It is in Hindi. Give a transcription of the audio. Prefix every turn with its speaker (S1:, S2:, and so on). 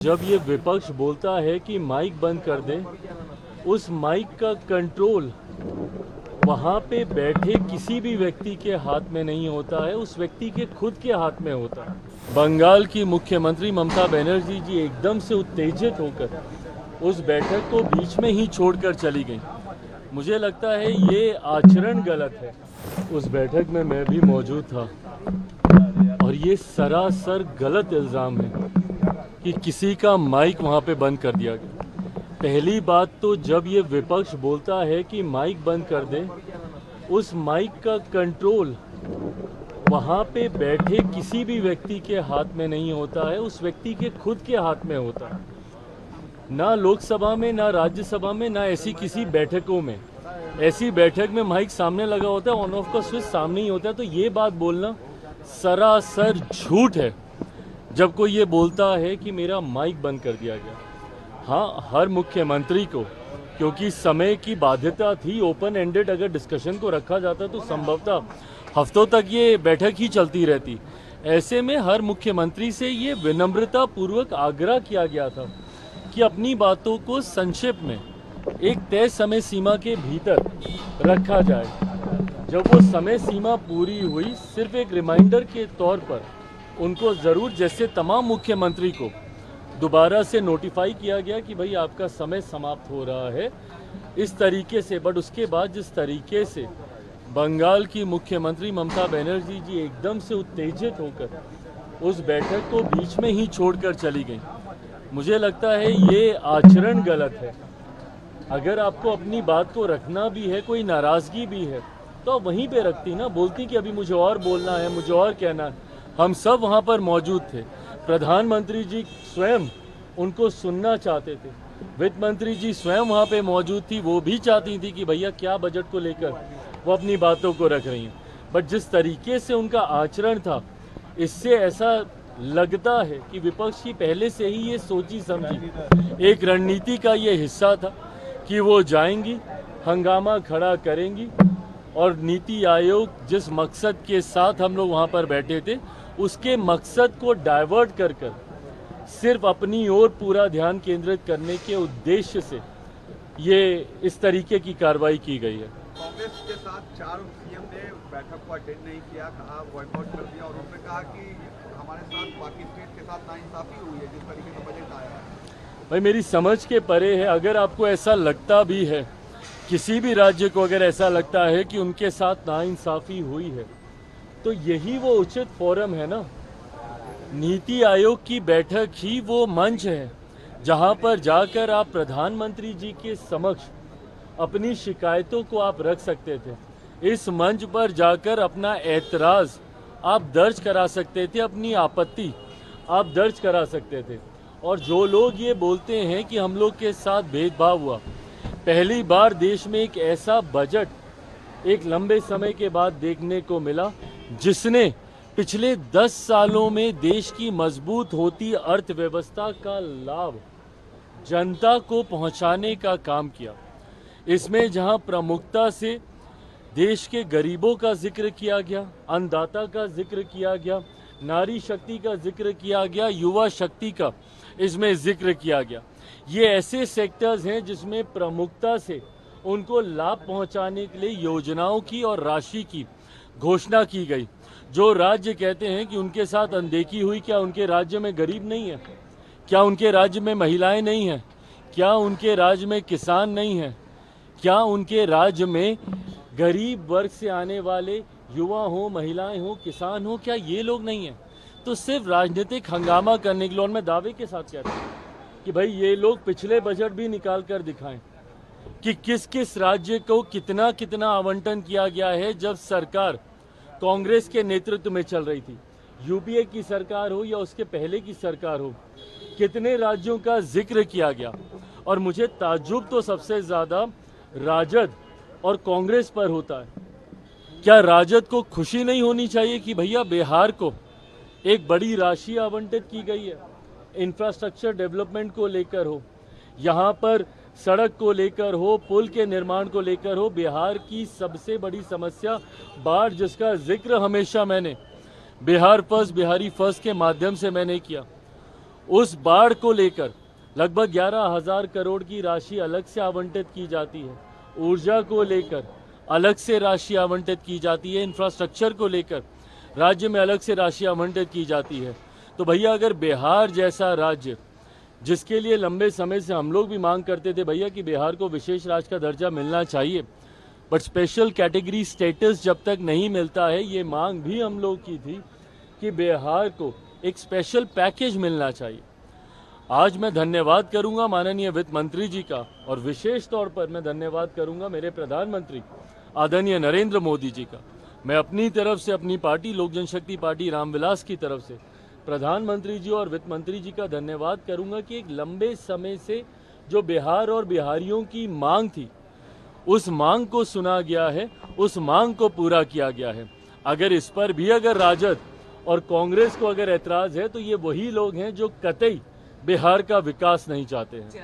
S1: जब ये विपक्ष बोलता है कि माइक बंद कर दे, उस माइक का कंट्रोल वहाँ पे बैठे किसी भी व्यक्ति के हाथ में नहीं होता है, उस व्यक्ति के खुद के हाथ में होता है। बंगाल की मुख्यमंत्री ममता बनर्जी जी एकदम से उत्तेजित होकर उस बैठक को बीच में ही छोड़कर चली गई। मुझे लगता है ये आचरण गलत है। उस बैठक में मैं भी मौजूद था और ये सरासर गलत इल्ज़ाम है कि किसी का माइक वहाँ पे बंद कर दिया गया। पहली बात तो जब ये विपक्ष बोलता है कि माइक बंद कर दे, उस माइक का कंट्रोल वहाँ पे बैठे किसी भी व्यक्ति के हाथ में नहीं होता है, उस व्यक्ति के खुद के हाथ में होता है। ना लोकसभा में, ना राज्यसभा में, ना ऐसी किसी बैठकों में। ऐसी बैठक में माइक सामने लगा होता है, ऑन ऑफ का स्विच सामने ही होता है। तो ये बात बोलना सरासर झूठ है जब कोई ये बोलता है कि मेरा माइक बंद कर दिया गया। हाँ, हर मुख्यमंत्री को, क्योंकि समय की बाध्यता थी, ओपन एंडेड अगर डिस्कशन को रखा जाता तो संभवतः हफ्तों तक ये बैठक ही चलती रहती। ऐसे में हर मुख्यमंत्री से ये विनम्रता पूर्वक आग्रह किया गया था कि अपनी बातों को संक्षेप में एक तय समय सीमा के भीतर रखा जाए। जब वो समय सीमा पूरी हुई, सिर्फ एक रिमाइंडर के तौर पर उनको ज़रूर, जैसे तमाम मुख्यमंत्री को दोबारा से नोटिफाई किया गया कि भाई आपका समय समाप्त हो रहा है, इस तरीके से। बट उसके बाद जिस तरीके से बंगाल की मुख्यमंत्री ममता बनर्जी जी एकदम से उत्तेजित होकर उस बैठक को बीच में ही छोड़कर चली गई, मुझे लगता है ये आचरण गलत है। अगर आपको अपनी बात को रखना भी है, कोई नाराज़गी भी है, तो आप वहीं पे रखती ना, बोलती कि अभी मुझे और बोलना है, मुझे और कहना है। हम सब वहाँ पर मौजूद थे। प्रधानमंत्री जी स्वयं उनको सुनना चाहते थे। वित्त मंत्री जी स्वयं वहाँ पे मौजूद थी, वो भी चाहती थी कि भैया क्या बजट को लेकर वो अपनी बातों को रख रही हैं। बट जिस तरीके से उनका आचरण था, इससे ऐसा लगता है कि विपक्ष की पहले से ही ये सोची समझी एक रणनीति का ये हिस्सा था कि वो जाएंगी, हंगामा खड़ा करेंगी और नीति आयोग जिस मकसद के साथ हम लोग वहाँ पर बैठे थे, उसके मकसद को डाइवर्ट कर सिर्फ अपनी ओर पूरा ध्यान केंद्रित करने के उद्देश्य से ये इस तरीके की कार्रवाई की गई है।
S2: कांग्रेस के साथ 4 सीएम ने बैठक को अटेंड नहीं किया, कहा बॉयकॉट कर दिया, और उन्होंने कहा कि हमारे साथ बाकी स्टेट के साथ नाइंसाफी हुई है जिस तरीके से बजट आया है।
S1: भाई मेरी समझ के परे है। अगर आपको ऐसा लगता भी है, किसी भी राज्य को अगर ऐसा लगता है कि उनके साथ नाइंसाफी हुई है, तो यही वो उचित फोरम है ना। नीति आयोग की बैठक ही वो मंच है जहां पर जाकर आप प्रधानमंत्री जी के समक्ष अपनी शिकायतों को आप रख सकते थे। इस मंच पर जाकर अपना ऐतराज़ आप दर्ज करा सकते थे, अपनी आपत्ति आप दर्ज करा सकते थे। और जो लोग ये बोलते हैं कि हम लोग के साथ भेदभाव हुआ, पहली बार देश में एक ऐसा बजट एक लंबे समय के बाद देखने को मिला जिसने पिछले 10 सालों में देश की मजबूत होती अर्थव्यवस्था का लाभ जनता को पहुंचाने का काम किया। इसमें जहां प्रमुखता से देश के गरीबों का जिक्र किया गया, अन्नदाता का जिक्र किया गया, नारी शक्ति का जिक्र किया गया, युवा शक्ति का इसमें जिक्र किया गया। ये ऐसे सेक्टर्स हैं जिसमें प्रमुखता से उनको लाभ पहुंचाने के लिए योजनाओं की और राशि की घोषणा की गई। जो राज्य कहते हैं कि उनके साथ अनदेखी हुई, क्या उनके राज्य में गरीब नहीं है? क्या उनके राज्य में महिलाएं नहीं हैं? क्या उनके राज्य में किसान नहीं हैं? क्या उनके राज्य में गरीब वर्ग से आने वाले युवा हो, महिलाएं हो, किसान हो, क्या ये लोग नहीं हैं? तो सिर्फ राजनीतिक हंगामा करने के लिए, और मैं दावे के साथ कहता हूँ कि भाई ये लोग पिछले बजट भी निकाल कर दिखाएं कि किस किस राज्य को कितना कितना आवंटन किया गया है जब सरकार कांग्रेस के नेतृत्व में चल रही थी। यूपीए की सरकार हो या उसके पहले की सरकार हो, कितने राज्यों का जिक्र किया गया। और मुझे ताज्जुब तो सबसे ज़्यादा राजद और कांग्रेस पर होता है। क्या राजद को खुशी नहीं होनी चाहिए कि भैया बिहार को एक बड़ी राशि आवंटित की गई है, इंफ्रास्ट्रक्चर डेवलपमेंट को लेकर हो, यहाँ पर सड़क को लेकर हो, पुल के निर्माण को लेकर हो। बिहार की सबसे बड़ी समस्या बाढ़, जिसका जिक्र हमेशा मैंने बिहार फर्स्ट, बिहारी फर्स्ट के माध्यम से मैंने किया। उस बाढ़ को लेकर लगभग 11,000 करोड़ की राशि अलग से आवंटित की जाती है, ऊर्जा को लेकर अलग से राशि आवंटित की जाती है, इंफ्रास्ट्रक्चर को लेकर राज्य में अलग से राशि आवंटित की जाती है। तो भैया अगर बिहार जैसा राज्य, जिसके लिए लंबे समय से हम लोग भी मांग करते थे भैया कि बिहार को विशेष राज्य का दर्जा मिलना चाहिए, बट स्पेशल कैटेगरी स्टेटस जब तक नहीं मिलता है, ये मांग भी हम लोग की थी कि बिहार को एक स्पेशल पैकेज मिलना चाहिए। आज मैं धन्यवाद करूंगा माननीय वित्त मंत्री जी का, और विशेष तौर पर मैं धन्यवाद करूंगा मेरे प्रधानमंत्री आदरणीय नरेंद्र मोदी जी का। मैं अपनी तरफ से, अपनी पार्टी लोक जनशक्ति पार्टी रामविलास की तरफ से प्रधानमंत्री जी और वित्त मंत्री जी का धन्यवाद करूंगा कि एक लंबे समय से जो बिहार और बिहारियों की मांग थी, उस मांग को सुना गया है, उस मांग को पूरा किया गया है। अगर इस पर भी अगर राजद और कांग्रेस को अगर ऐतराज है, तो ये वही लोग हैं जो कतई बिहार का विकास नहीं चाहते हैं।